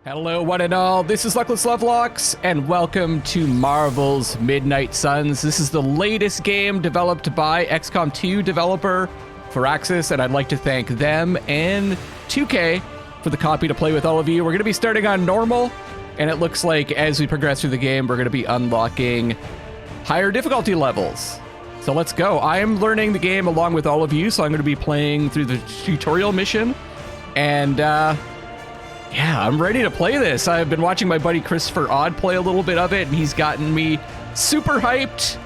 Hello, one and all. This is Luckless LoveLocks, and welcome to Marvel's Midnight Suns. This is the latest game developed by XCOM 2 developer Firaxis, and I'd like to thank them and 2K for the copy to play with all of you. We're going to be starting on normal, and it looks like as we progress through the game, we're going to be unlocking higher difficulty levels. So let's go. I am learning the game along with all of you, so I'm going to be playing through the tutorial mission, and yeah, I'm ready to play this. I've been watching my buddy Christopher Odd play a little bit of it, and he's gotten me super hyped.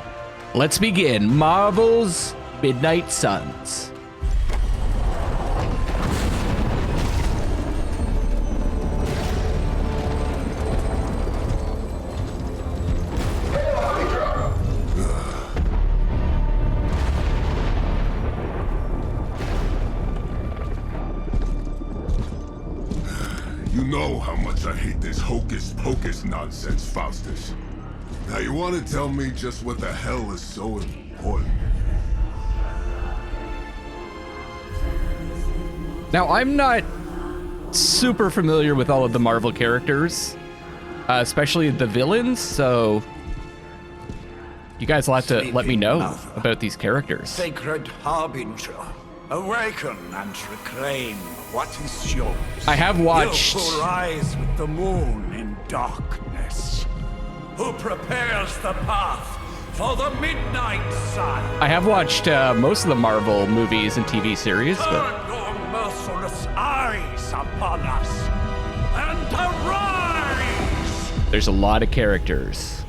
Let's begin. Marvel's Midnight Suns. You know how much I hate this hocus-pocus nonsense, Faustus. Now you want to tell me just what the hell is so important? Now, I'm not super familiar with all of the Marvel characters, especially the villains, so you guys will have to let me know about these characters. Sacred Harbinger, awaken and reclaim what is yours. I have watched... You who rise with the moon in darkness, who prepares the path for the midnight sun. I have watched most of the Marvel movies and TV series, but... Turn your merciless eyes upon us, and arise! there's a lot of characters.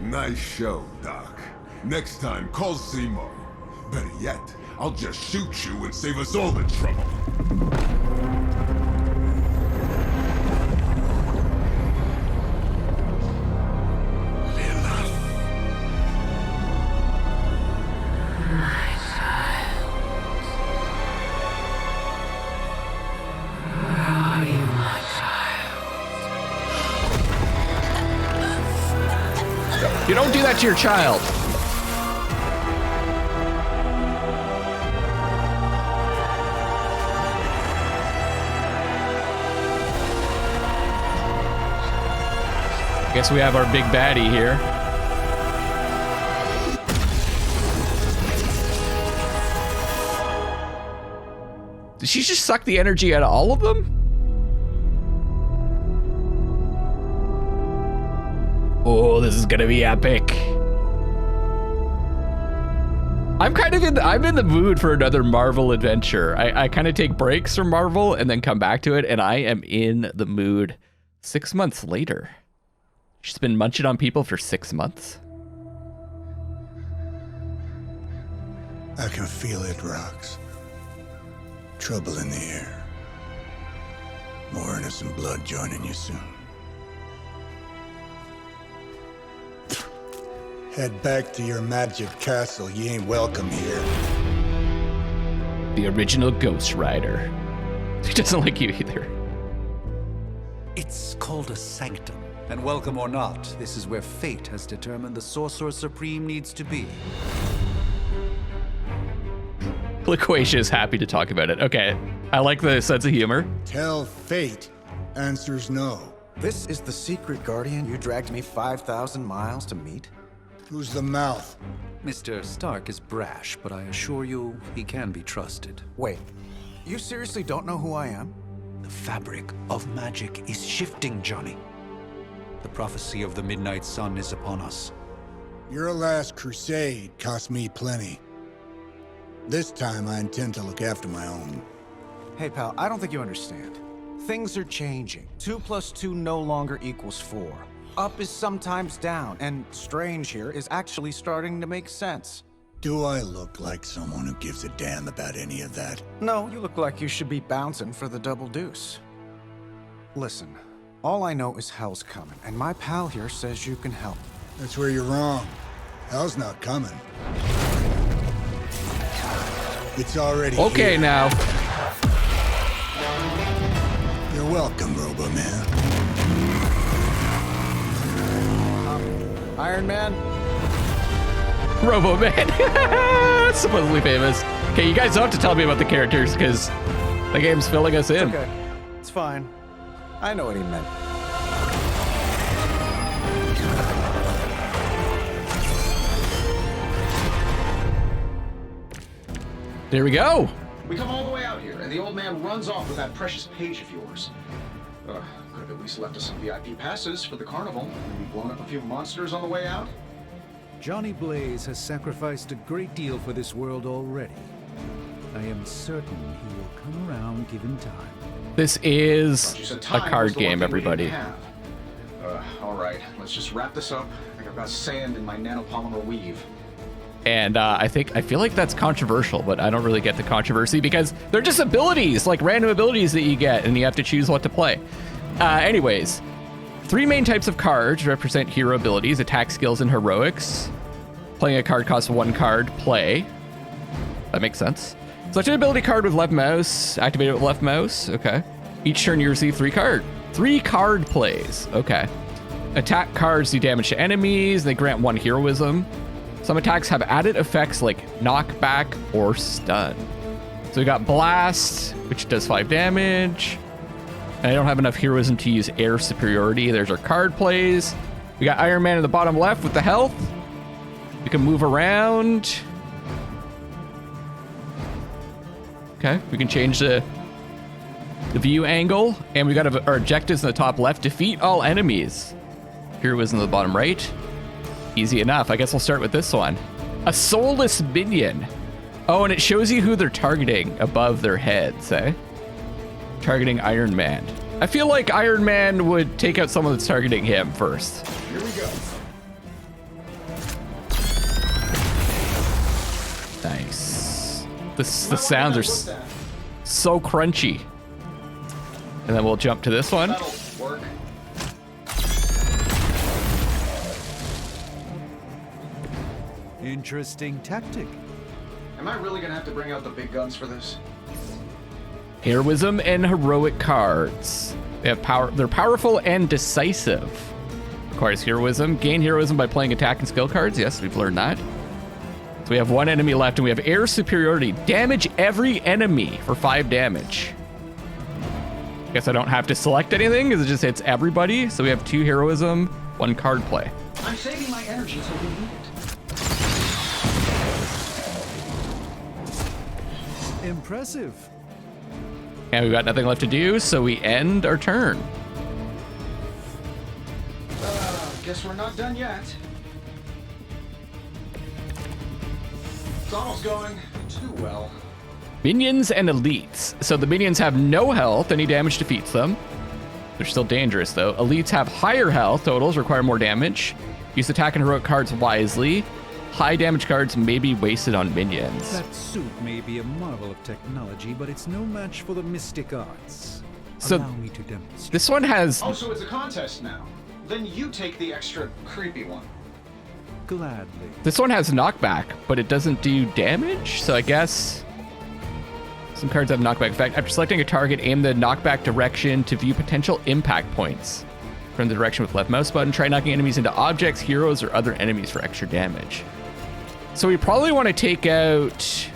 Nice show, Doc. Next time, call Seymour. Better yet, I'll just shoot you and save us all the trouble. Lilith. My child. Where are you, my child? You don't do that to your child. Guess we have our big baddie here. Did she just suck the energy out of all of them? Oh, this is gonna be epic. I'm in the mood for another Marvel adventure. I kind of take breaks from Marvel and then come back to it, and I am in the mood 6 months later. She's been munching on people for 6 months. I can feel it, Rox. Trouble in the air. More innocent blood joining you soon. Head back to your magic castle. You ain't welcome here. The original Ghost Rider. He doesn't like you either. It's called a sanctum. And welcome or not, this is where fate has determined the Sorcerer Supreme needs to be. Laquasia is happy to talk about it. Okay, I like the sense of humor. Tell fate. Answers no. This is the secret guardian you dragged me 5,000 miles to meet? Who's the mouth? Mr. Stark is brash, but I assure you, he can be trusted. Wait, you seriously don't know who I am? The fabric of magic is shifting, Johnny. The prophecy of the Midnight Sun is upon us. Your last crusade cost me plenty. This time I intend to look after my own. Hey pal, I don't think you understand. Things are changing. 2 + 2 no longer equals 4. Up is sometimes down, and strange here is actually starting to make sense. Do I look like someone who gives a damn about any of that? No, you look like you should be bouncing for the double deuce. Listen, all I know is hell's coming, and my pal here says you can help. That's where you're wrong. Hell's not coming. It's already Okay, here. now. You're welcome, Robo-Man. Iron Man? Robo-Man. Supposedly famous. Okay, you guys don't have to tell me about the characters because the game's filling us in. Okay, it's fine. I know what he meant. There we go. We come all the way out here, and the old man runs off with that precious page of yours. Could have at least left us some VIP passes for the carnival. Maybe blown up a few monsters on the way out. Johnny Blaze has sacrificed a great deal for this world already. I am certain he will come around given time. This is You said a time was card the one game, thing we everybody. didn't have. All right, let's just wrap this up. I think I've got sand in my nanopolymer weave. And I feel like that's controversial, but I don't really get the controversy because they're just abilities, like random abilities that you get, and you have to choose what to play. Anyways, 3 main types of cards represent hero abilities: attack, skills, and heroics. Playing a card costs 1 card. Play. That makes sense. Select an ability card with left mouse. Activate it with left mouse. Okay. Each turn you receive 3 card plays. Okay. Attack cards do damage to enemies. They grant 1 heroism. Some attacks have added effects like knockback or stun. So we got blast, which does 5 damage. And I don't have enough heroism to use air superiority. There's our card plays. We got Iron Man in the bottom left with the health. We can move around. Okay, we can change the view angle. And we got our objectives in the top left. Defeat all enemies. Heroism in the bottom right. Easy enough. I guess we'll start with this one. A soulless minion. Oh, and it shows you who they're targeting above their heads, eh? Targeting Iron Man. I feel like Iron Man would take out someone that's targeting him first. Here we go. Nice. The sounds are so crunchy. And then we'll jump to this one. That'll work. Interesting tactic. Am I really gonna have to bring out the big guns for this? Heroism and heroic cards. They have power. They're powerful and decisive. Requires heroism. Gain heroism by playing attack and skill cards. Yes, we've learned that. So we have 1 enemy left, and we have air superiority. Damage every enemy for 5 damage. Guess I don't have to select anything because it just hits everybody. So we have 2 heroism, 1 card play. I'm saving my energy till we need it. Impressive. And we've got nothing left to do, so we end our turn. Guess we're not done yet. It's almost going too well. Minions and elites. So the minions have no health. Any damage defeats them. They're still dangerous, though. Elites have higher health totals, require more damage. Use attack and heroic cards wisely. High damage cards may be wasted on minions. That suit may be a marvel of technology, but it's no match for the mystic arts. So allow me to demonstrate. This one has... Oh, so it's a contest now. Then you take the extra creepy one. Gladly. This one has knockback, but it doesn't do damage. So I guess some cards have knockback effect. After selecting a target, aim the knockback direction to view potential impact points. From the direction with left mouse button, try knocking enemies into objects, heroes, or other enemies for extra damage. So we probably want to take out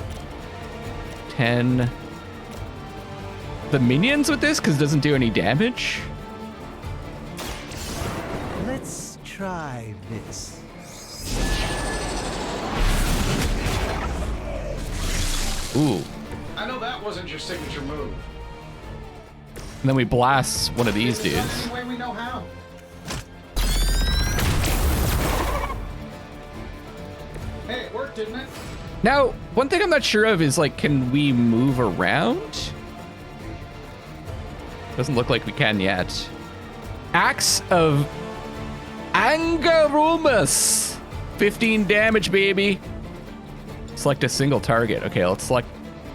10 the minions with this because it doesn't do any damage. Let's try this. Ooh. I know that wasn't your signature move. And then we blast one of these dudes. That's the way we know how. Hey, it worked, didn't it? Now, one thing I'm not sure of is, like, can we move around? Doesn't look like we can yet. Axe of Angarumus. 15 damage, baby. Select a single target. Okay, let's select...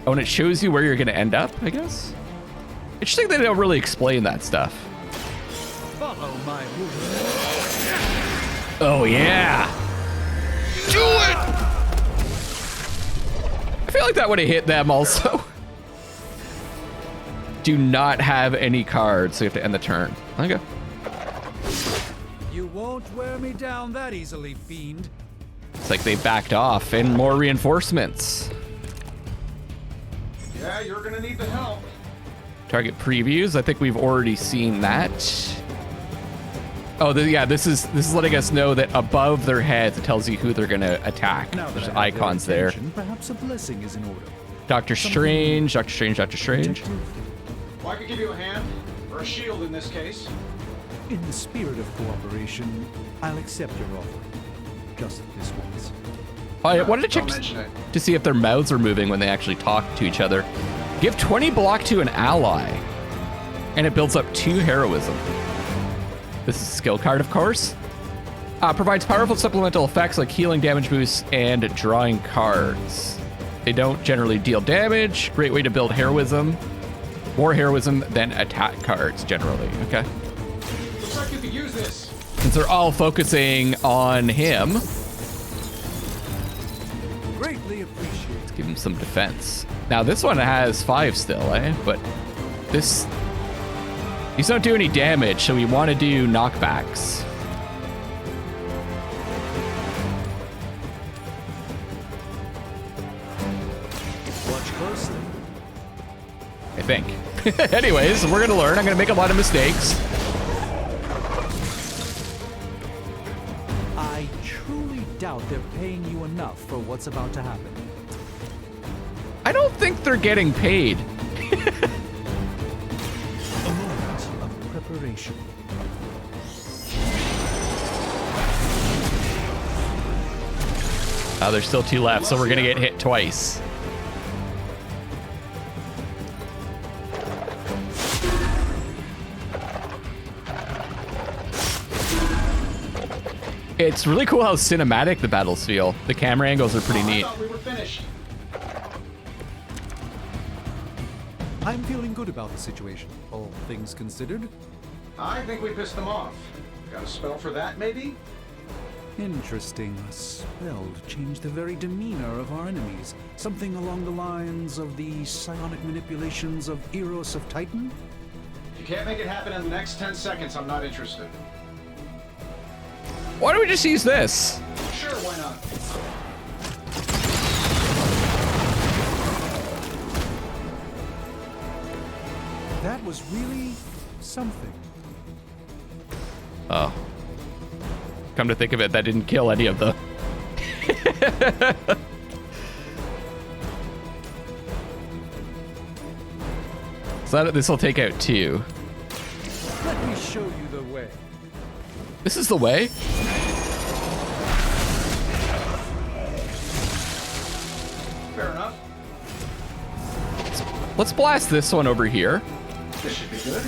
Oh, and it shows you where you're going to end up, I guess? Interesting they don't really explain that stuff. Follow my rules. Oh, yeah. Do it! I feel like that would have hit them also. Do not have any cards, so you have to end the turn. Okay. You won't wear me down that easily, fiend. It's like they backed off and more reinforcements. Yeah, you're gonna need the help. Target previews. I think we've already seen that. Oh, yeah, this is letting us know that above their heads it tells you who they're gonna attack. Now that There's I have icons their there. attention, perhaps a blessing is in order. Doctor Strange, Doctor Strange, Doctor Strange. Well, I could give you a hand, or a shield in this case. In the spirit of cooperation, I'll accept your offer. Just this once. Oh, I wanted to check Don't mention it. to see if their mouths are moving when they actually talk to each other. Give 20 block to an ally, and it builds up 2 heroism. This is a skill card, of course. Provides powerful supplemental effects like healing, damage boosts, and drawing cards. They don't generally deal damage. Great way to build heroism. More heroism than attack cards, generally. Okay. Looks like you could use this. Since they're all focusing on him, Greatly appreciated. let's give him some defense. Now, this one has 5 still, eh? But these don't do any damage, so we want to do knockbacks. Watch closely. I think. Anyways, we're gonna learn. I'm gonna make a lot of mistakes. I truly doubt they're paying you enough for what's about to happen. I don't think they're getting paid. A moment of preparation. There's still 2 left, so we're gonna get hit twice. It's really cool how cinematic the battles feel. The camera angles are pretty neat. I thought we were finished. I'm feeling good about the situation, all things considered. I think we pissed them off. Got a spell for that, maybe? Interesting. A spell to change the very demeanor of our enemies. Something along the lines of the psionic manipulations of Eros of Titan? If you can't make it happen in the next 10 seconds, I'm not interested. Why don't we just use this? Sure, why not? That was really something. Oh. Come to think of it, that didn't kill any of them. So this will take out 2. Let me show you the way. This is the way. Fair enough. Let's blast this one over here. This should be good.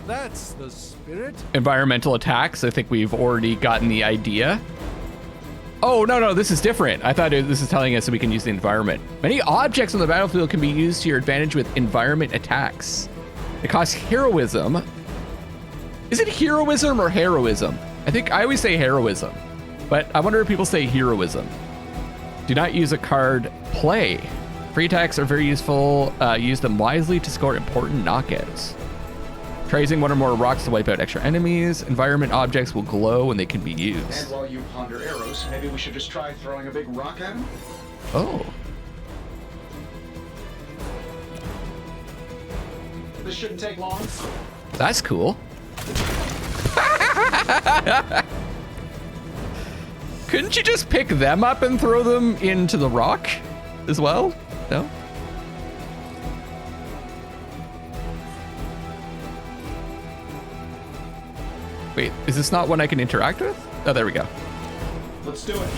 That's the spirit. Environmental attacks. I think we've already gotten the idea. Oh, no, this is different. I thought this is telling us that we can use the environment. Many objects on the battlefield can be used to your advantage with environment attacks. It costs heroism. Is it heroism or heroism? I always say heroism, but I wonder if people say heroism. Do not use a card play. Free attacks are very useful. Use them wisely to score important knockouts. Raising 1 or more rocks to wipe out extra enemies. Environment objects will glow when they can be used. And while you ponder arrows, maybe we should just try throwing a big rock at him? Oh. This shouldn't take long. That's cool. Couldn't you just pick them up and throw them into the rock as well? No? Wait, is this not one I can interact with? Oh, there we go. Let's do it.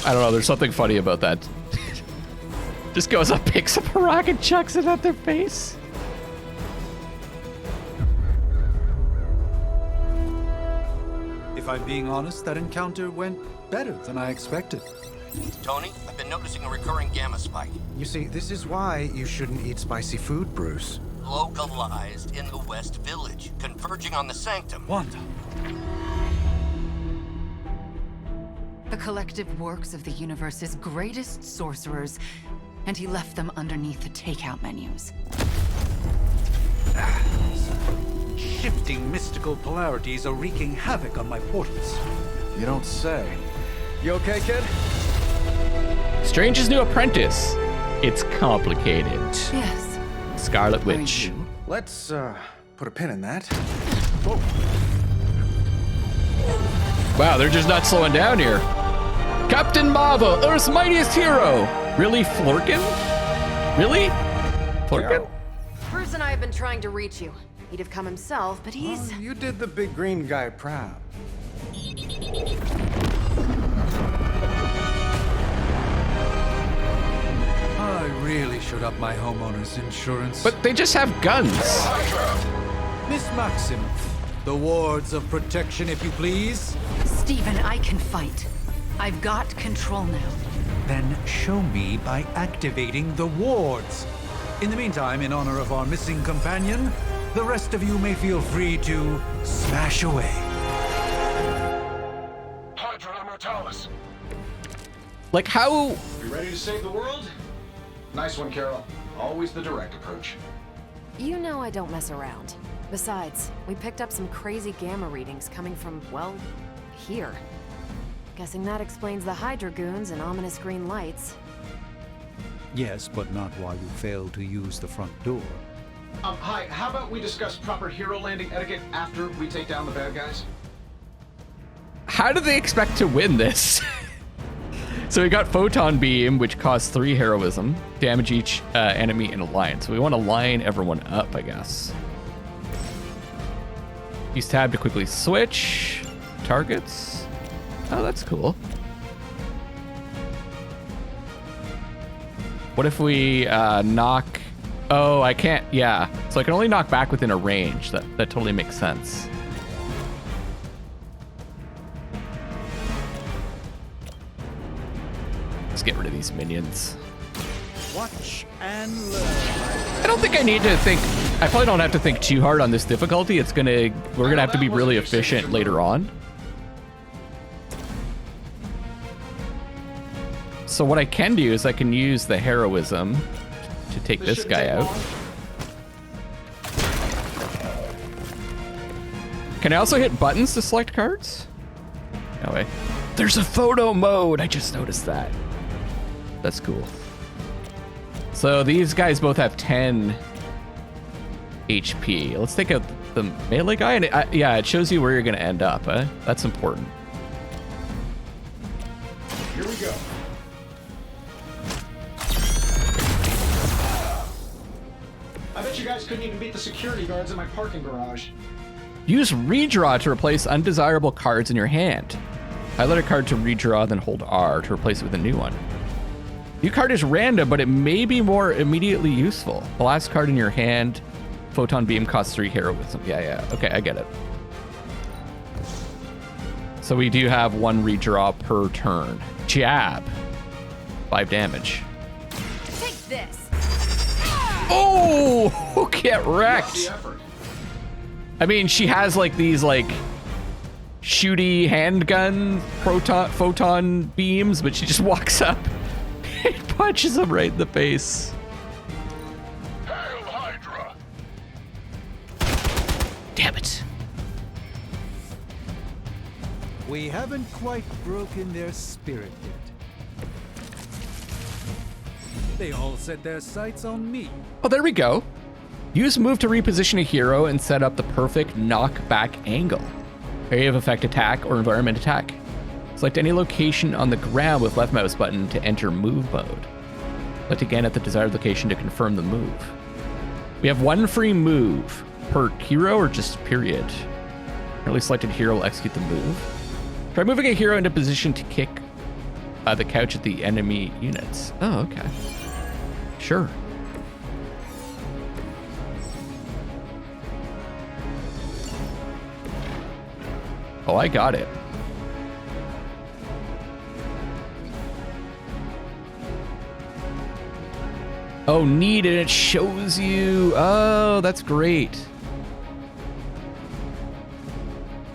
I don't know, there's something funny about that. Just goes up, picks up a rock and chucks it at their face. If I'm being honest, that encounter went better than I expected. Tony, I've been noticing a recurring gamma spike. You see, this is why you shouldn't eat spicy food, Bruce. Localized in the West Village, converging on the Sanctum. Wanda. The collective works of the universe's greatest sorcerers, and he left them underneath the takeout menus. Shifting mystical polarities are wreaking havoc on my portals. You don't say. You okay, kid? Strange's new apprentice. It's complicated. Yes. Scarlet Witch. Let's, put a pin in that. Wow, they're just not slowing down here. Captain Marvel, Earth's mightiest hero. Really, Florkin? Really? Florkin? Bruce and I have been trying to reach you. He'd have come himself, but he's... Oh, you did the big green guy proud. I really should up my homeowner's insurance. But they just have guns. Miss Maximoff, the wards of protection, if you please. Stephen, I can fight. I've got control now. Then show me by activating the wards. In the meantime, in honor of our missing companion, the rest of you may feel free to smash away. Hydra Mortalis. Like how? You ready to save the world? Nice one, Carol. Always the direct approach. You know I don't mess around. Besides, we picked up some crazy gamma readings coming from, well, here. Guessing that explains the Hydra goons and ominous green lights. Yes, but not while you fail to use the front door. Hi, how about we discuss proper hero landing etiquette after we take down the bad guys? How do they expect to win this? So we got Photon Beam, which costs 3 heroism, damage each enemy in a line. So we want to line everyone up, I guess. Use tab to quickly switch targets. Oh, that's cool. What if we knock? Oh, I can't. Yeah, so I can only knock back within a range. That totally makes sense. Let's get rid of these minions. Watch and learn. I don't think I need to think. I probably don't have to think too hard on this difficulty. We're gonna have to be really efficient later on. So what I can do is I can use the heroism to take this guy out. Can I also hit buttons to select cards? No way. There's a photo mode. I just noticed that. That's cool. So these guys both have 10 HP. Let's take out the melee guy, and yeah, it shows you where you're gonna end up. That's important. Here we go. I bet you guys couldn't even beat the security guards in my parking garage. Use redraw to replace undesirable cards in your hand. Highlight a card to redraw, then hold R to replace it with a new one. New card is random, but it may be more immediately useful. The last card in your hand, Photon Beam, costs 3 heroism. Yeah. Okay, I get it. So we do have 1 redraw per turn. Jab. 5 damage. Take this! Oh! Get wrecked! I mean, she has like these like shooty handgun photon beams, but she just walks up and punches him right in the face. Hail Hydra! Damn it. We haven't quite broken their spirit yet. They all set their sights on me. Oh, there we go. Use move to reposition a hero and set up the perfect knockback angle. Area of effect attack or environment attack. Select any location on the ground with left mouse button to enter move mode. Select again at the desired location to confirm the move. We have 1 free move per hero or just period. Currently selected hero will execute the move. Try moving a hero into position to kick the couch at the enemy units. Oh, okay. Sure. Oh, I got it. Oh, neat, and it shows you. Oh, that's great.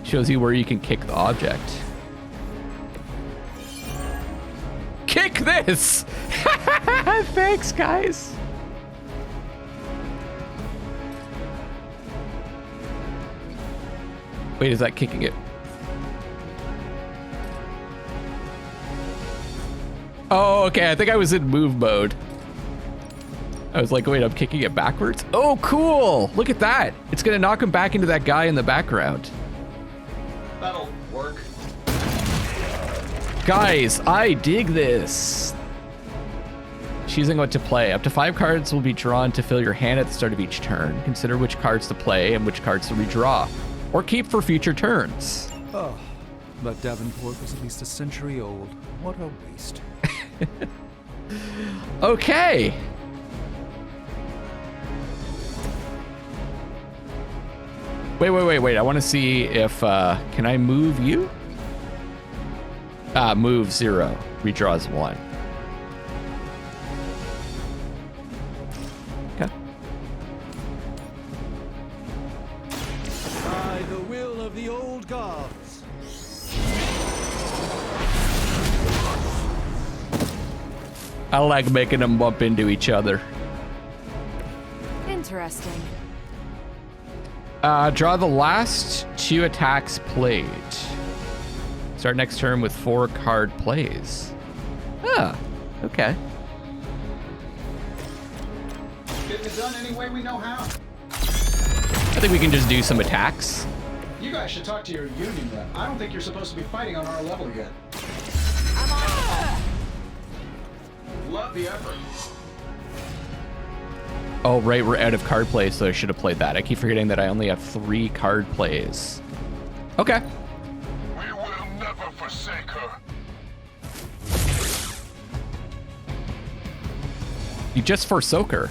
Shows you where you can kick the object. Kick this! Thanks, guys. Wait, is that kicking it? Oh, okay. I think I was in move mode. I was like, wait, I'm kicking it backwards? Oh, cool. Look at that. It's going to knock him back into that guy in the background. That'll work. Guys, I dig this. Choosing what to play. Up to 5 cards will be drawn to fill your hand at the start of each turn. Consider which cards to play and which cards to redraw, or keep for future turns. Oh, but Davenport was at least a century old. What a waste. Okay. Wait. I want to see if, can I move you? Move 0. Redraws 1. Okay. By the will of the old gods. I like making them bump into each other. Interesting. Draw the last 2 attacks played. Start next turn with 4 card plays. Ah, okay. Getting it done any way we know how. I think we can just do some attacks. You guys should talk to your union rep. I don't think you're supposed to be fighting on our level yet. Love the effort. Oh, right, we're out of card plays, so I should have played that. I keep forgetting that I only have 3 card plays. Okay. We will never forsake her. You just forsook her.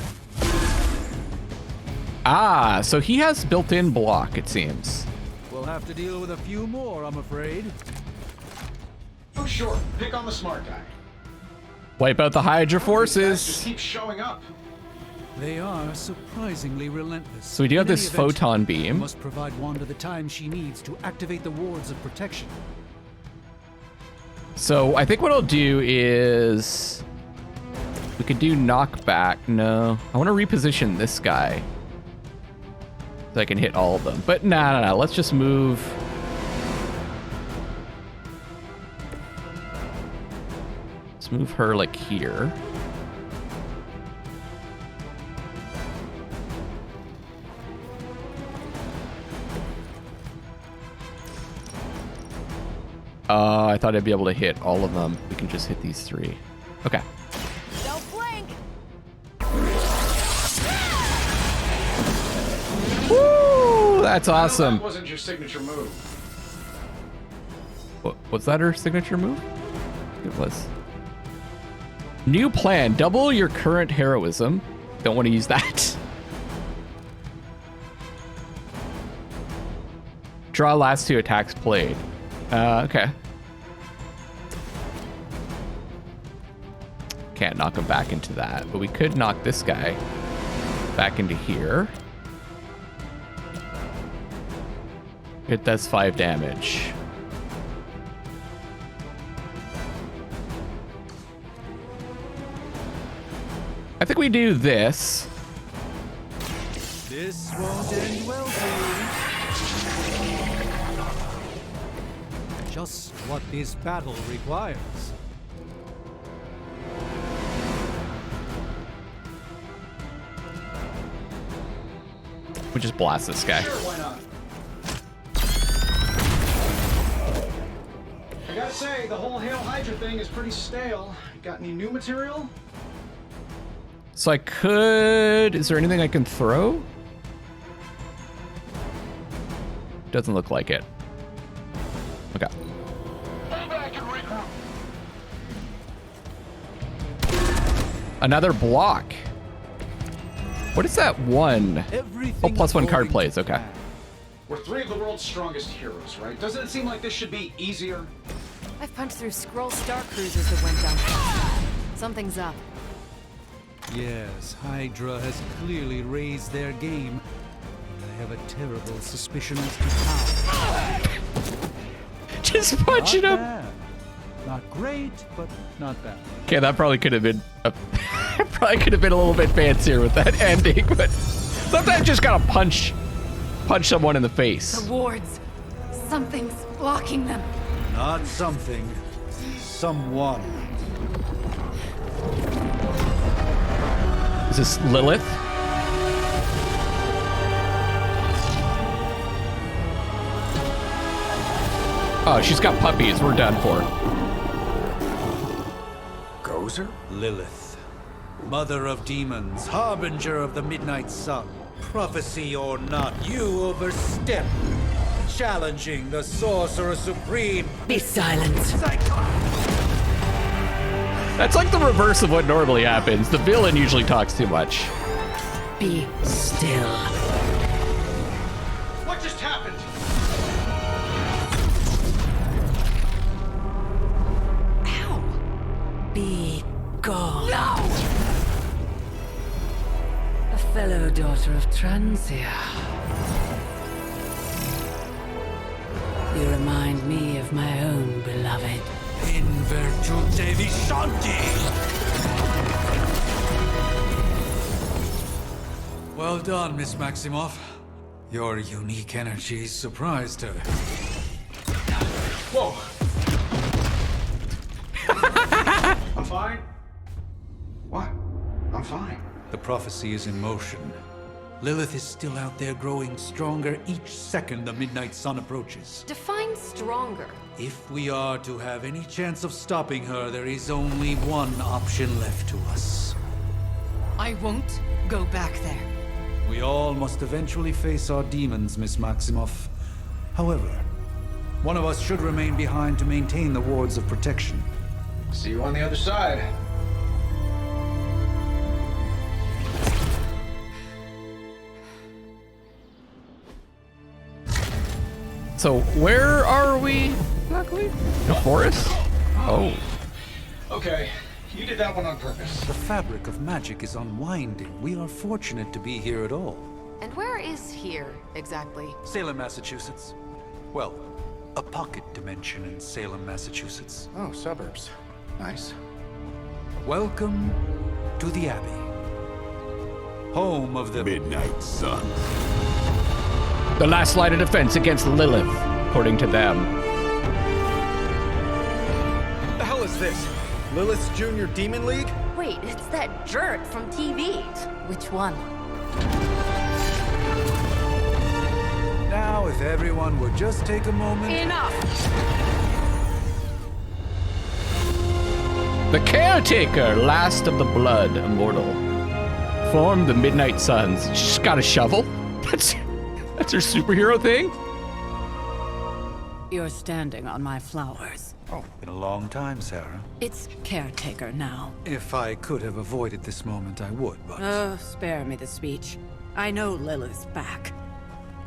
Ah, so he has built-in block, it seems. We'll have to deal with a few more, I'm afraid. Oh, sure. Pick on the smart guy. Wipe out the Hydra Just forces. keep showing up. They are surprisingly relentless. So we do have In any this event, photon we beam. must provide Wanda the time she needs to activate the wards of protection. So I think what I'll do is we could do knockback. No, I want to reposition this guy so I can hit all of them. But no. Let's just move. Let's move her like here. I thought I'd be able to hit all of them. We can just hit these 3. Okay. Don't blink! Woo! That's awesome. That wasn't your signature move. Was that her signature move? It was. New plan. Double your current heroism. Don't want to use that. Draw last 2 attacks played. Okay. Can't knock him back into that, but we could knock this guy back into here. It does 5 damage. I think we do this. This won't end well for you. Just what this battle requires. We just blast this guy. Sure, why not? I gotta say, the whole Hail Hydra thing is pretty stale. Got any new material? So I could... Is there anything I can throw? Doesn't look like it. Okay. Another block. What is that one? Oh, +1 card plays. Okay. We're 3 of the world's strongest heroes, right? Doesn't it seem like this should be easier? I've punched through Skrull Star Cruisers that went down fast. Something's up. Yes, Hydra has clearly raised their game. I have a terrible suspicion as to how. Just punching him. Bad. Not great, but not bad. Okay, that probably could have been probably could have been a little bit fancier with that ending, but sometimes you just gotta punch someone in the face. The wards. Something's blocking them. Not something. Someone. Is this Lilith? Oh, she's got puppies. We're done for. Gozer? Lilith, mother of demons, harbinger of the midnight sun. Prophecy or not, you overstep, challenging the sorcerer supreme. Be silent. That's like the reverse of what normally happens. The villain usually talks too much. Be still. What just happened? Be gone. No! A fellow daughter of Transia. You remind me of my own beloved. In virtute vishanti. Well done, Miss Maximoff. Your unique energy surprised her. Whoa! I'm fine. What? I'm fine. The prophecy is in motion. Lilith is still out there growing stronger each second the midnight sun approaches. Define stronger. If we are to have any chance of stopping her, there is only one option left to us. I won't go back there. We all must eventually face our demons, Miss Maximoff. However, one of us should remain behind to maintain the wards of protection. See you on the other side. So where are we exactly? The forest? Oh. Okay, you did that one on purpose. The fabric of magic is unwinding. We are fortunate to be here at all. And where is here, exactly? Salem, Massachusetts. Well, a pocket dimension in Salem, Massachusetts. Oh, suburbs. Nice. Welcome to the Abbey. Home of the Midnight Sun. The last line of defense against Lilith, according to them. The hell is this? Lilith's Junior Demon League? Wait, it's that jerk from TV. Which one? Now, if everyone would just take a moment. Enough! The Caretaker, last of the blood, immortal. Form the Midnight Suns. She's got a shovel? That's her superhero thing? You're standing on my flowers. Oh, been a long time, Sarah. It's Caretaker now. If I could have avoided this moment, I would, but... Spare me the speech. I know Lilith's back.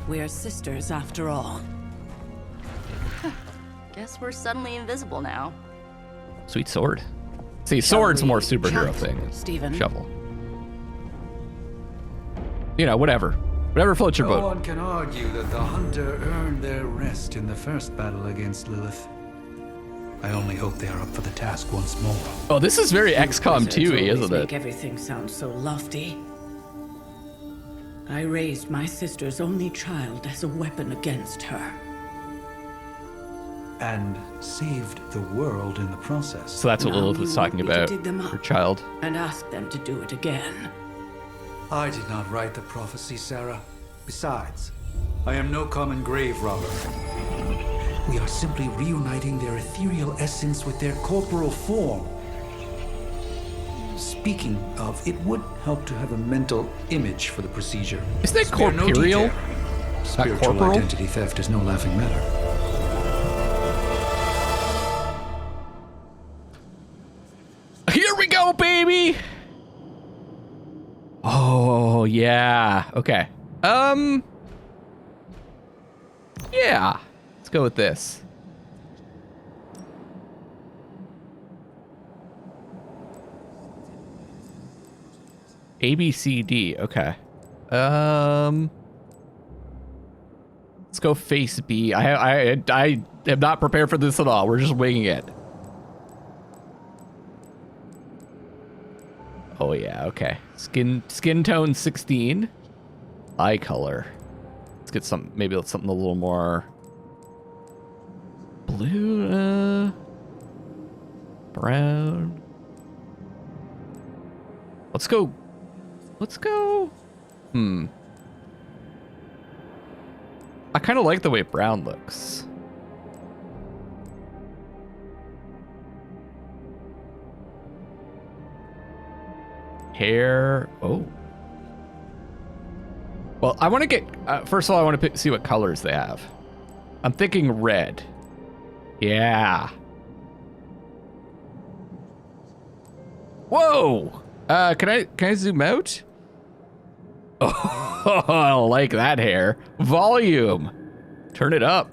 We're sisters after all. Guess we're suddenly invisible now. Sweet sword. See, sword's more superhero thing. Stephen. Shovel. You know, whatever. Whatever floats your boat. No one can argue that the Hunter earned their rest in the first battle against Lilith. I only hope they are up for the task once more. Oh, this is very XCOM 2-y, isn't Make it? everything sound so lofty. I raised my sister's only child as a weapon against her. And saved the world in the process. So that's what Now Lilith was you talking want me to about, dig them her up child. and ask them to do it again. I did not write the prophecy, Sarah. Besides, I am no common grave robber. We are simply reuniting their ethereal essence with their corporal form. Speaking of, it would help to have a mental image for the procedure. Is that Spare no corporeal? detail. Not Spiritual corporal? identity theft is no laughing matter. Here we go, baby! Oh, yeah. Okay. Yeah. Let's go with this. A, B, C, D. Okay. Let's go face B. I am not prepared for this at all. We're just winging it. Oh yeah, okay. Skin tone 16. Eye color. Let's get some, maybe something a little more blue, brown. Let's go. Let's go. I kind of like the way brown looks. Hair. Oh. Well, I want to get, first of all, I want to see what colors they have. I'm thinking red. Yeah. Whoa. Can I zoom out? Oh, I like that hair. Volume. Turn it up.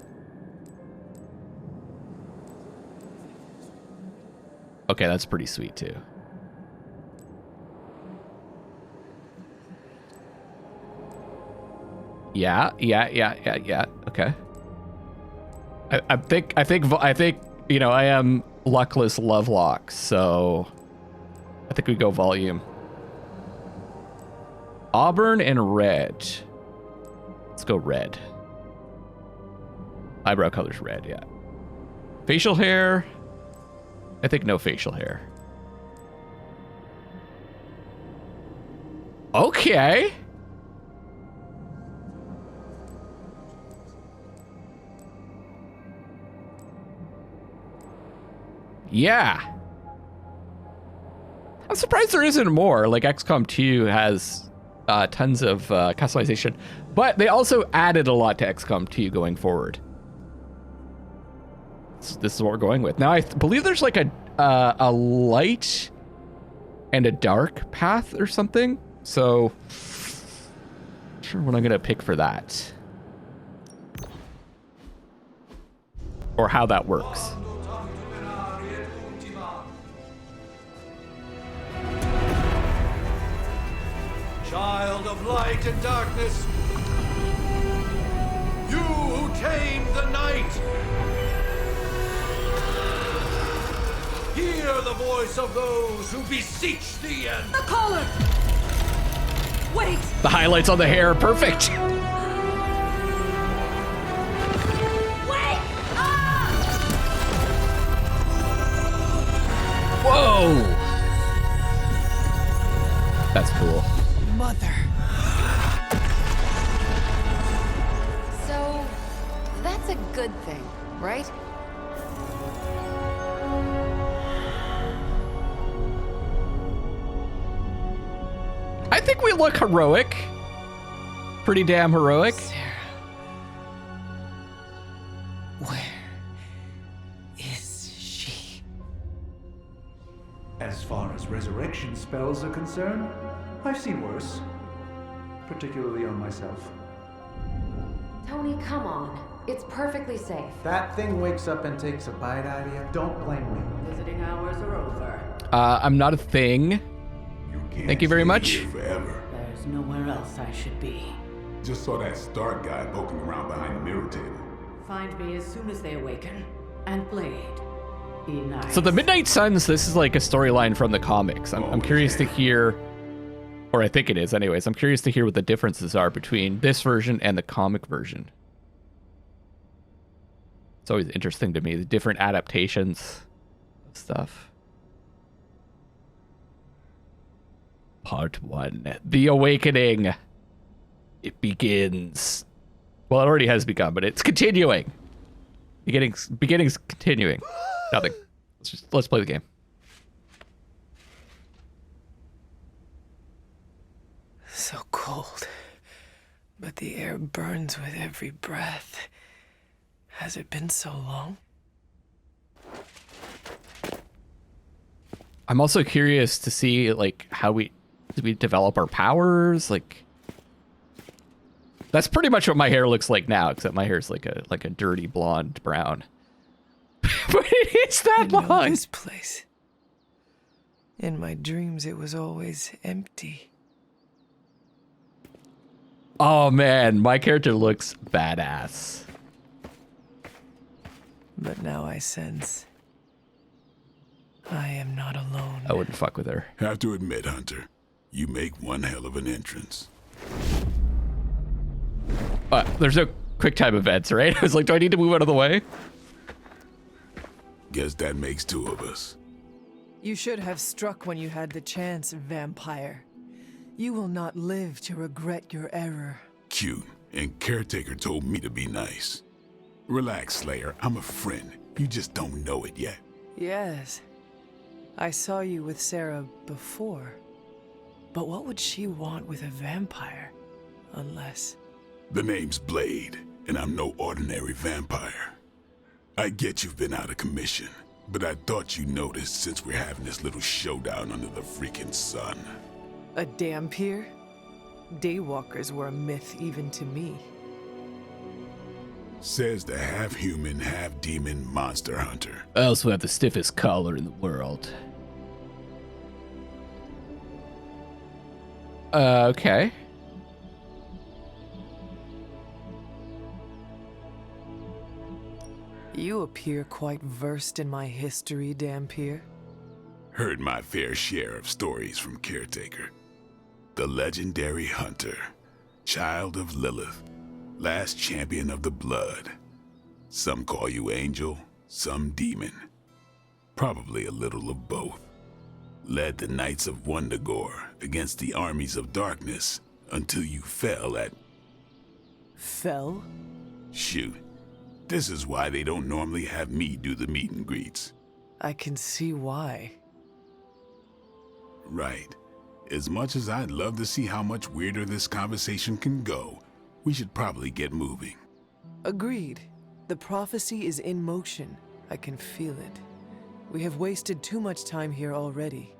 Okay, that's pretty sweet too. Yeah. Okay. I think, you know, I am Luckless LoveLocks, so I think we go volume. Auburn and red. Let's go red. Eyebrow color's red, yeah. Facial hair. I think no facial hair. Okay. Yeah. I'm surprised there isn't more. Like XCOM 2 has tons of customization, but they also added a lot to XCOM 2 going forward. So this is what we're going with. Now I believe there's like a light and a dark path or something. So not sure what I'm gonna pick for that. Or how that works. Child of light and darkness, you who tame the night, hear the voice of those who beseech thee and... The collar! Wait! The highlights on the hair, perfect! Wait! Ah! Whoa! That's cool. Mother. So, that's a good thing, right? I think we look heroic. Pretty damn heroic. Sarah. Where is she? As far as resurrection spells are concerned, I've seen worse. Particularly on myself. Tony, come on. It's perfectly safe. That thing wakes up and takes a bite out of you. Don't blame me. Visiting hours are over. I'm not a thing. Thank you very much. Forever. There's nowhere else I should be. Just saw that Stark guy poking around behind the mirror table. Find me as soon as they awaken. And Blade. Be nice. So the Midnight Suns, this is like a storyline from the comics. I'm curious to hear, or I think it is anyways, I'm curious to hear what the differences are between this version and the comic version. It's always interesting to me, the different adaptations of stuff. Part 1, The Awakening. It begins. Well, it already has begun, but it's continuing. Beginning's continuing. Nothing. Let's play the game. So cold, but the air burns with every breath. Has it been so long? I'm also curious to see like how we develop our powers. Like that's pretty much what my hair looks like now, except my hair is like a dirty blonde brown. But it's that long. I know this place. In my dreams, it was always empty. Oh man, my character looks badass. But now I sense I am not alone. I wouldn't fuck with her. Have to admit, Hunter, you make one hell of an entrance. There's no quick time events, right? I was like, do I need to move out of the way? Guess that makes two of us. You should have struck when you had the chance, vampire. You will not live to regret your error. Cute, and Caretaker told me to be nice. Relax, Slayer, I'm a friend. You just don't know it yet. Yes. I saw you with Sarah before. But what would she want with a vampire? Unless... The name's Blade, and I'm no ordinary vampire. I get you've been out of commission, but I thought you noticed since we're having this little showdown under the freaking sun. A dampier? Daywalkers were a myth even to me. Says the half-human, half-demon monster hunter. I also have the stiffest collar in the world. Okay. You appear quite versed in my history, Dampier. Heard my fair share of stories from Caretaker. The legendary hunter, child of Lilith, last champion of the blood. Some call you angel, some demon. Probably a little of both. Led the Knights of Wundagore against the armies of darkness until you fell at... Fell? Shoot. This is why they don't normally have me do the meet and greets. I can see why. Right. As much as I'd love to see how much weirder this conversation can go, we should probably get moving. Agreed. The prophecy is in motion. I can feel it. We have wasted too much time here already.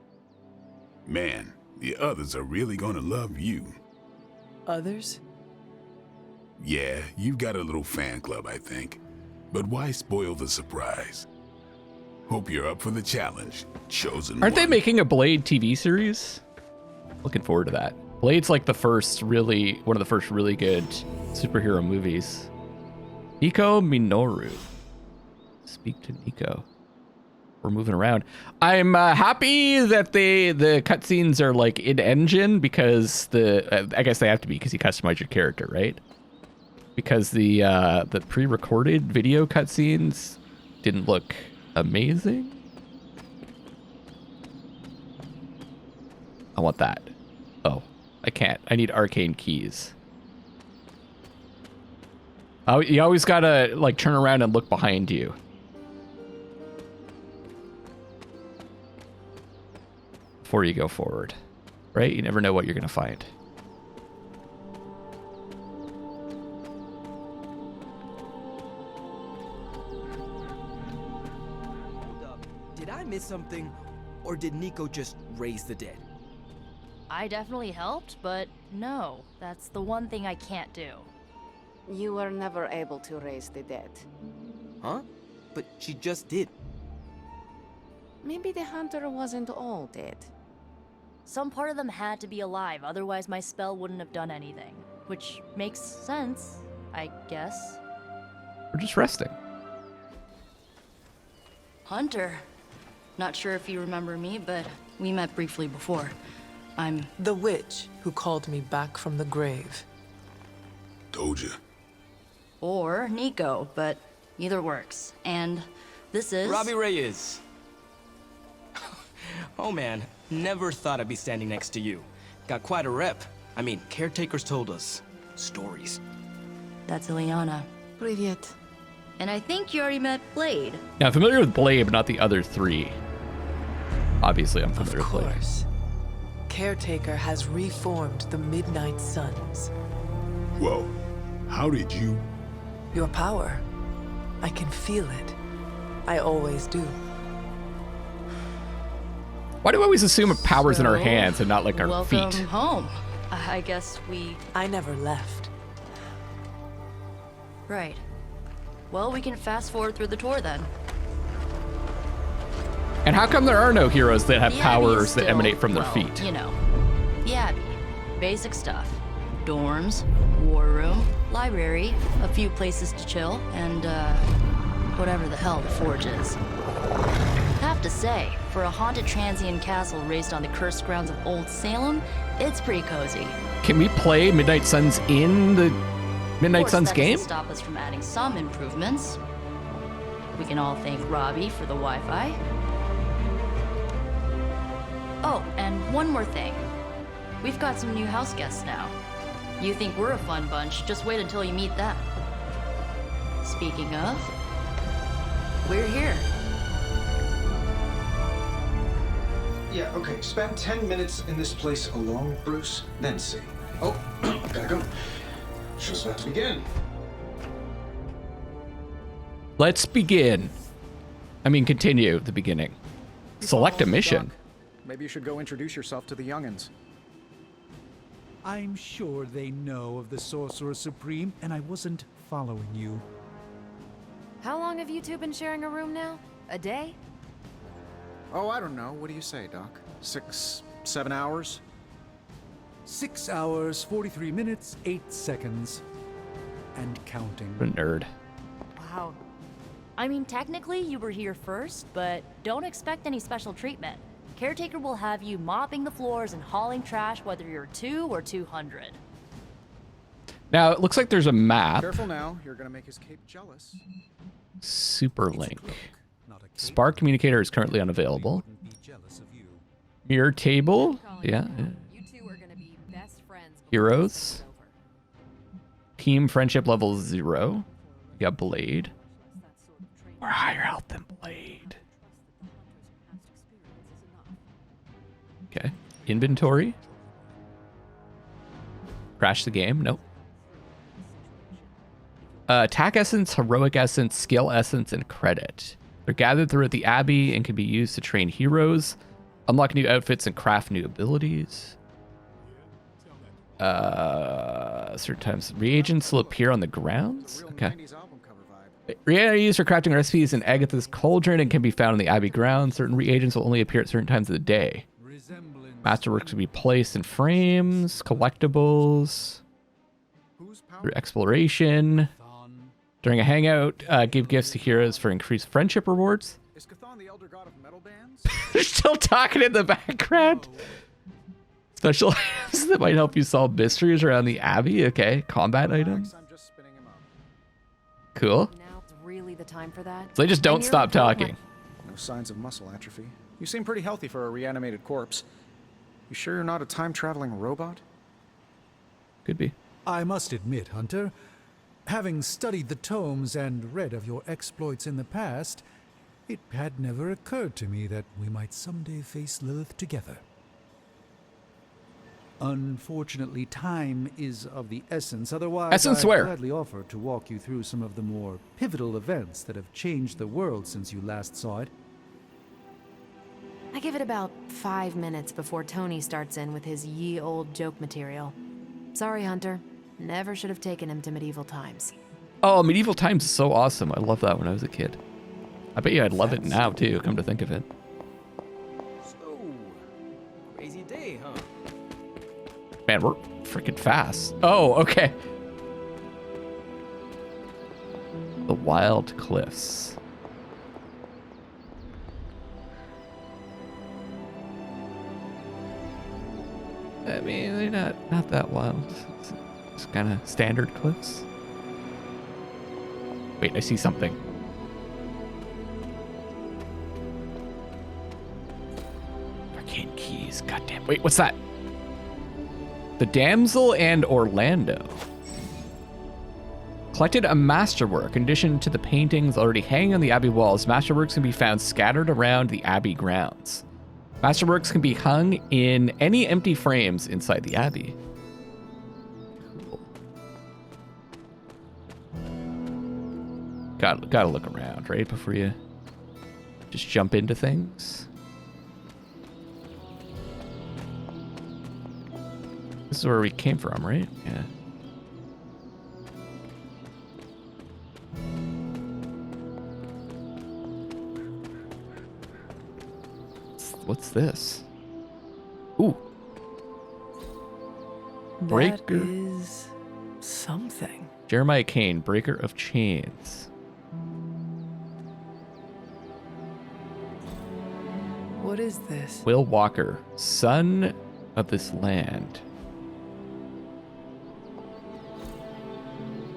Man, the others are really gonna love you. Others? Yeah, you've got a little fan club, I think. But why spoil the surprise? Hope you're up for the challenge. Chosen Aren't one. they making a Blade TV series? Looking forward to that. Blade's like one of the first really good superhero movies. Nico Minoru. Speak to Nico. We're moving around. I'm happy that the cutscenes are like in engine because I guess they have to be because you customize your character, right? Because the pre-recorded video cutscenes didn't look amazing. I want that. Oh, I can't. I need arcane keys. Oh, you always gotta like turn around and look behind you. Before you go forward, right? You never know what you're gonna find. Did I miss something, or did Nico just raise the dead? I definitely helped, but no, that's the one thing I can't do. You were never able to raise the dead. Huh? But she just did. Maybe the hunter wasn't all dead. Some part of them had to be alive, otherwise my spell wouldn't have done anything. Which makes sense, I guess. We're just resting. Hunter. Not sure if you remember me, but we met briefly before. I'm... the witch who called me back from the grave. Told you. Or Nico, but either works. And this is... Robbie Reyes. Oh man, never thought I'd be standing next to you. Got quite a rep. I mean, caretakers told us stories. That's Ileana. Привет. And I think you already met Blade. Now, I'm familiar with Blade, but not the other three. Obviously, I'm familiar with Blade. Of course. Caretaker has reformed the Midnight Suns. Whoa. How did you... Your power. I can feel it. I always do. Why do I always assume power's in our So, hands and not like our welcome feet? home. I guess we... I never left. Right. Well, we can fast forward through the tour then. And how come there are no heroes that have The Abbey is powers that still, emanate from their well, feet? You know, the Abbey. Basic stuff. Dorms, war room, library, a few places to chill, and whatever the hell the Forge is. Have to say, for a haunted transient castle raised on the cursed grounds of Old Salem, it's pretty cozy. Can we play Midnight Suns in the Midnight Of course, Suns that game? doesn't stop us from adding some improvements. We can all thank Robbie for the Wi-Fi. Oh, and one more thing. We've got some new house guests now. You think we're a fun bunch, just wait until you meet them. Speaking of, we're here. Yeah, okay. Spend 10 minutes in this place alone, Bruce, then see. Oh, gotta go. Show's about to begin. Let's begin. I mean, continue the beginning. Select a mission. Maybe you should go introduce yourself to the youngins. I'm sure they know of the Sorcerer Supreme, and I wasn't following you. How long have you two been sharing a room now? A day? Oh, I don't know. What do you say, Doc? 6, 7 hours? 6 hours, 43 minutes, 8 seconds. And counting. A nerd. Wow. I mean, technically you were here first, but don't expect any special treatment. Caretaker will have you mopping the floors and hauling trash whether you're 2 or 200. Now, it looks like there's a map. Careful now. You're gonna make his cape jealous. Superlink. Spark communicator is currently unavailable. Mirror table. Yeah. Heroes. Team friendship level 0. You got Blade. Or higher health than Blade. Okay. Inventory. Crash the game. Nope. Attack essence, heroic essence, skill essence, and credit. They're gathered throughout the Abbey and can be used to train heroes, unlock new outfits, and craft new abilities. Certain times. Reagents will appear on the grounds? Okay. Reagents are used for crafting recipes in Agatha's cauldron and can be found in the Abbey grounds. Certain reagents will only appear at certain times of the day. Masterworks will be placed in frames, collectibles, through exploration. During a hangout, give gifts to heroes for increased friendship rewards. Is Chthon the elder god of metal bands? They're still talking in the background. Special items that might help you solve mysteries around the Abbey. Okay, combat items. Cool. Now's really the time for that. So they just don't stop talking. No signs of muscle atrophy. You seem pretty healthy for a reanimated corpse. You sure you're not a time-traveling robot? Could be. I must admit, Hunter, having studied the tomes and read of your exploits in the past, it had never occurred to me that we might someday face Lilith together. Unfortunately, time is of the essence. Otherwise, I'd gladly offer to walk you through some of the more pivotal events that have changed the world since you last saw it. I give it about 5 minutes before Tony starts in with his ye old joke material. Sorry, Hunter. Never should have taken him to medieval times. Oh, medieval times is so awesome. I loved that when I was a kid. I bet you I'd love it now, too, come to think of it. So, crazy day, huh? Man, we're freaking fast. Oh, okay. The Wild Cliffs. I mean, they're not that wild. It's kind of standard cliffs. Wait, I see something. Arcane keys. Goddamn. Wait, what's that? The Damsel and Orlando. Collected a masterwork. In addition to the paintings already hanging on the Abbey walls, masterworks can be found scattered around the Abbey grounds. Masterworks can be hung in any empty frames inside the Abbey. Cool. Gotta look around, right? Before you just jump into things. This is where we came from, right? Yeah. What's this? Ooh. Breaker. That is something. Jeremiah Kane, Breaker of Chains. What is this? Will Walker, son of this land.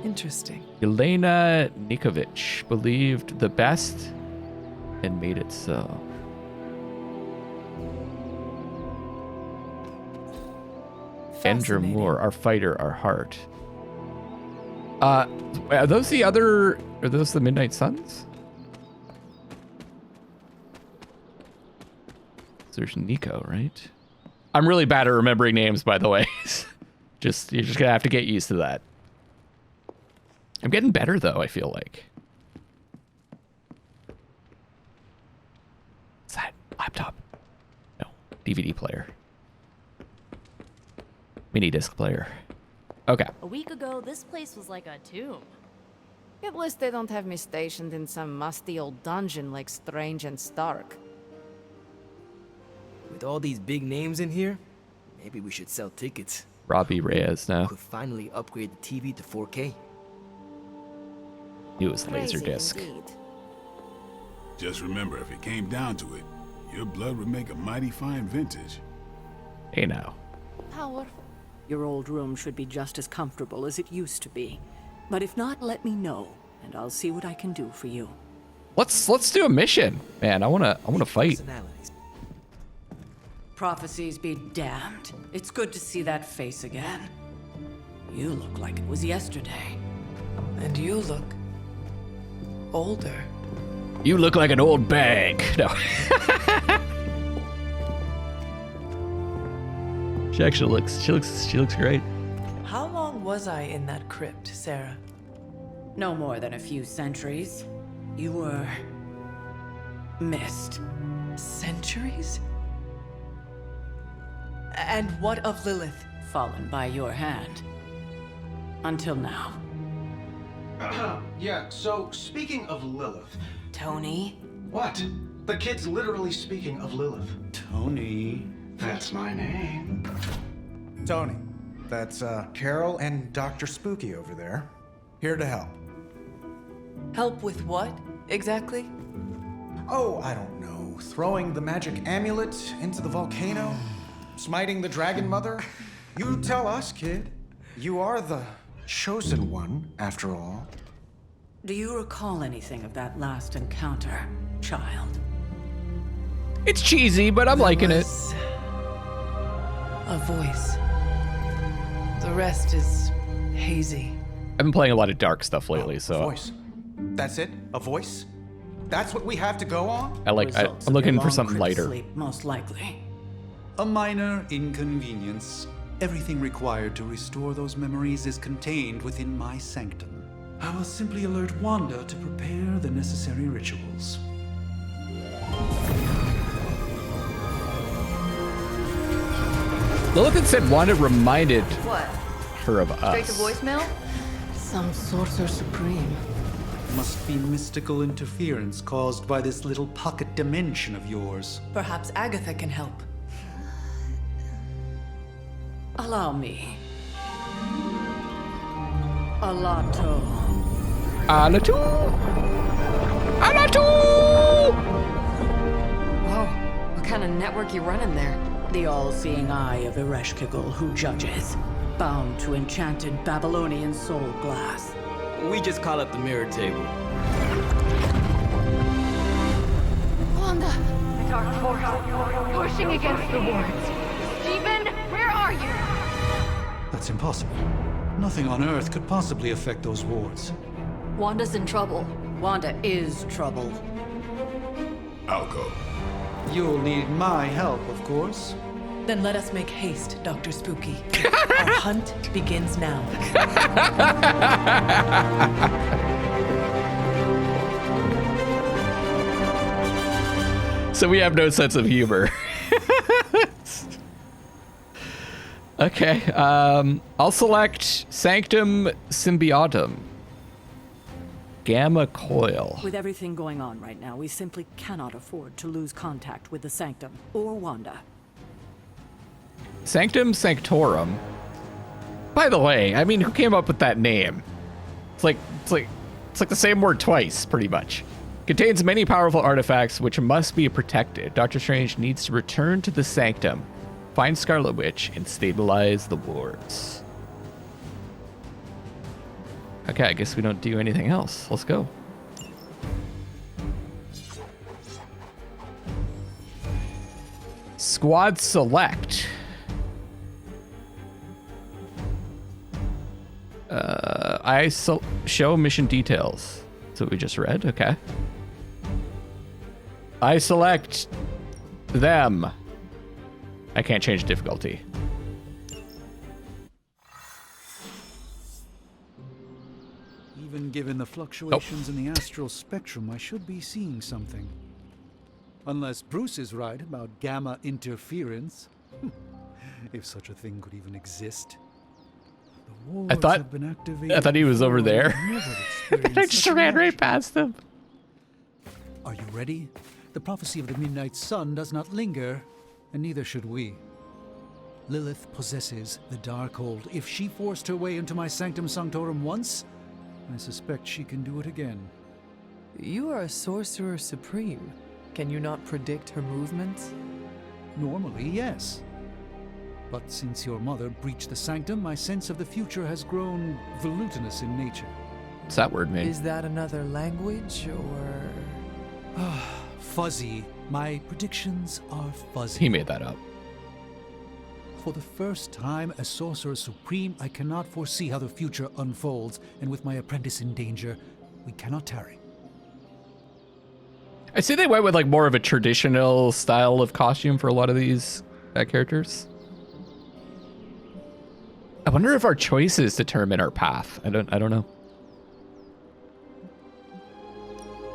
Interesting. Elena Nikovic believed the best and made it so. Ender Moore, our fighter, our heart. Are those the other? Are those the Midnight Suns? There's Nico, right? I'm really bad at remembering names, by the way. You're just gonna have to get used to that. I'm getting better though, I feel like. What's that? Laptop? No. DVD player. Mini disc player. Okay. A week ago, this place was like a tomb. At least they don't have me stationed in some musty old dungeon like Strange and Stark. With all these big names in here, maybe we should sell tickets. Robbie Reyes now. Could finally upgrade the TV to 4K. It was Laserdisc. Just remember, if it came down to it, your blood would make a mighty fine vintage. Hey now. Power. Your old room should be just as comfortable as it used to be. But if not, let me know, and I'll see what I can do for you. Let's do a mission, man. I wanna fight. Prophecies be damned. It's good to see that face again. You look like it was yesterday. And you look older. You look like an old bag. No. She looks great. How long was I in that crypt, Sarah? No more than a few centuries. You were missed. Centuries? And what of Lilith? Fallen by your hand. Until now. Yeah, so speaking of Lilith. Tony? What? The kid's literally speaking of Lilith. Tony. That's my name. Tony, that's Carol and Dr. Spooky over there. Here to help. Help with what, exactly? Oh, I don't know. Throwing the magic amulet into the volcano? Smiting the Dragon Mother? You tell us, kid. You are the chosen one, after all. Do you recall anything of that last encounter, child? It's cheesy, but I'm liking it. A voice. The rest is hazy. I've been playing a lot of dark stuff lately, so. A voice. That's it? A voice? That's what we have to go on? I'm looking for something lighter. Sleep, most likely. A minor inconvenience. Everything required to restore those memories is contained within my sanctum. I will simply alert Wanda to prepare the necessary rituals. Lilith had said Wanda reminded What? her of Straight to us. voicemail? Some sorcerer supreme. Must be mystical interference caused by this little pocket dimension of yours. Perhaps Agatha can help. Allow me. Alato. Alatu! Alatu! Whoa, what kind of network you running there? The all-seeing eye of Ereshkigal who judges. Bound to enchanted Babylonian soul glass. We just call it the mirror table. Wanda! The dark force, pushing against the wards. Stephen, where are you? That's impossible. Nothing on Earth could possibly affect those wards. Wanda's in trouble. Wanda is trouble. I'll go. You'll need my help, of course. Then let us make haste, Dr. Spooky. Our hunt begins now. So we have no sense of humor. Okay, I'll select Sanctum Symbiotum. Gamma Coil. With everything going on right now, we simply cannot afford to lose contact with the Sanctum or Wanda. Sanctum Sanctorum. By the way, I mean, who came up with that name? It's like the same word twice, pretty much. Contains many powerful artifacts which must be protected. Doctor Strange needs to return to the Sanctum, find Scarlet Witch, and stabilize the wards. Okay, I guess we don't do anything else. Let's go. Squad select. show mission details. That's what we just read. Okay. I select them. I can't change difficulty. Even given the fluctuations in the astral spectrum, I should be seeing something. Unless Bruce is right about gamma interference. If such a thing could even exist. The wards have been activated. I thought he was over there. I just ran right past him. Are you ready? The prophecy of the Midnight Sun does not linger, and neither should we. Lilith possesses the Darkhold. If she forced her way into my Sanctum Sanctorum once, I suspect she can do it again. You are a sorcerer supreme. Can you not predict her movements? Normally, yes. But since your mother breached the Sanctum, my sense of the future has grown volutinous in nature. What's that word mean? Is that another language, or...? Fuzzy. My predictions are fuzzy. He made that up. For the first time as Sorcerer Supreme, I cannot foresee how the future unfolds, and with my apprentice in danger, we cannot tarry. I see they went with like more of a traditional style of costume for a lot of these characters. I wonder if our choices determine our path. I don't know.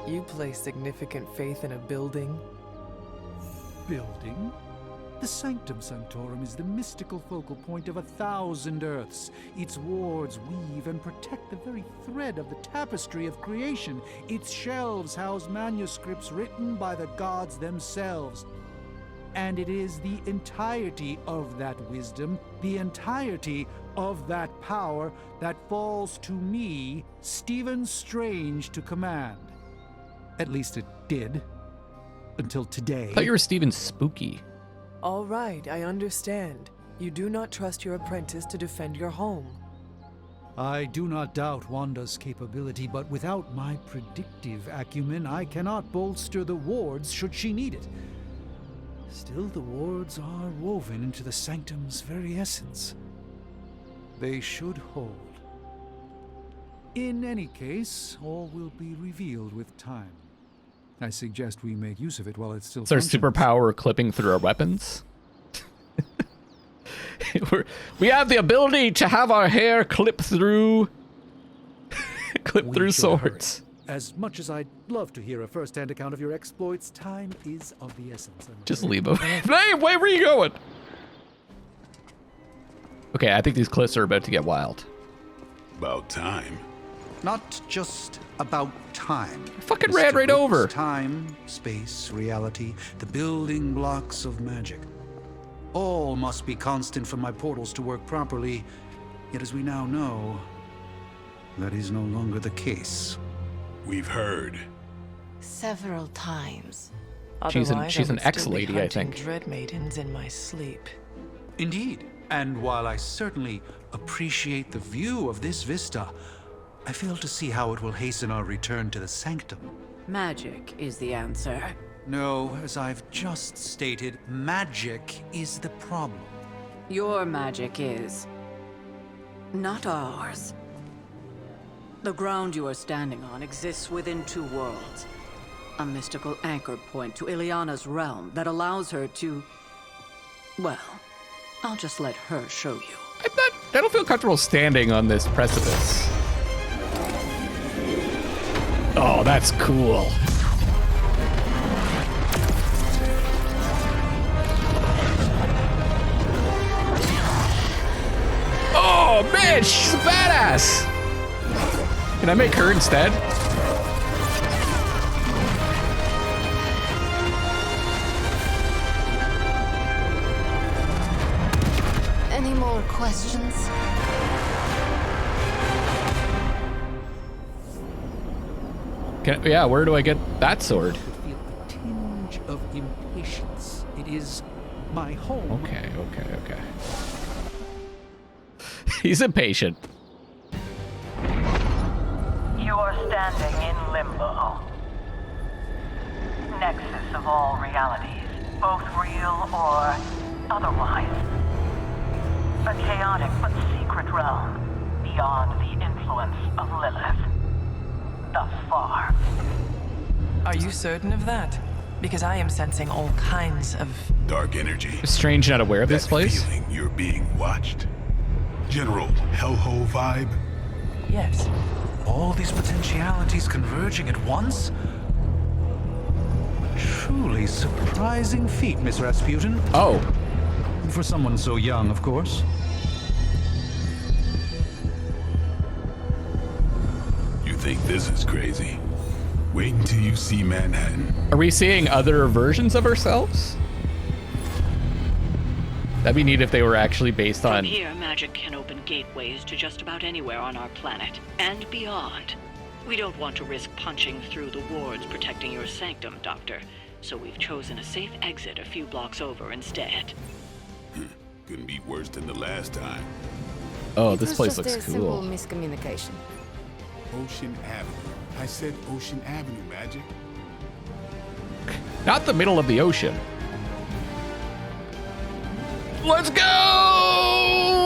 You place significant faith in a building? Building? The Sanctum Sanctorum is the mystical focal point of 1,000 Earths. Its wards weave and protect the very thread of the tapestry of creation. Its shelves house manuscripts written by the gods themselves. And it is the entirety of that wisdom, the entirety of that power, that falls to me, Stephen Strange, to command. At least it did. Until today. I thought you were Stephen Spooky. All right, I understand. You do not trust your apprentice to defend your home. I do not doubt Wanda's capability, but without my predictive acumen, I cannot bolster the wards should she need it. Still, the wards are woven into the Sanctum's very essence. They should hold. In any case, all will be revealed with time. I suggest we make use of it while it's still Is our functions. superpower clipping through our weapons? We have the ability to have our hair clip through swords. As much as I'd love to hear a first-hand account of your exploits, time is of the essence. Just leave him. Hey, where are you going? Okay, I think these cliffs are about to get wild. About time. Not just about time. I fucking ran right over. Time, space, reality, the building blocks of magic. All must be constant for my portals to work properly. Yet as we now know, that is no longer the case. We've heard. Several times. She's an Otherwise, I would ex-lady, still be I think. hunting dread maidens in my sleep. Indeed. And while I certainly appreciate the view of this vista, I fail to see how it will hasten our return to the Sanctum. Magic is the answer. No, as I've just stated, magic is the problem. Your magic is. Not ours. The ground you are standing on exists within two worlds. A mystical anchor point to Ileana's realm that allows her to... Well, I'll just let her show you. I don't feel comfortable standing on this precipice. Oh, that's cool. Oh, man, she's a badass. Can I make her instead? Any more questions? Yeah, where do I get that sword? I feel a tinge of impatience. It is my home. Okay. He's impatient. You are standing in limbo. Nexus of all realities, both real or otherwise. A chaotic but secret realm. beyond the influence of Lilith. Thus far. Are you certain of that? Because I am sensing all kinds of dark energy. Strange not aware of this place. Feeling you're being watched. General hellhole vibe. Yes. All these potentialities converging at once? Truly surprising feat, Miss Rasputin. Oh. For someone so young, of course. You think this is crazy? Wait until you see Manhattan. Are we seeing other versions of ourselves? That'd be neat if they were actually based on... From here, magic can open gateways to just about anywhere on our planet, and beyond. We don't want to risk punching through the wards protecting your sanctum, Doctor, so we've chosen a safe exit a few blocks over instead. Couldn't be worse than the last time. Oh, this place looks It was just a simple cool. miscommunication. Ocean Avenue. I said Ocean Avenue, Magic. Not the middle of the ocean. Let's go!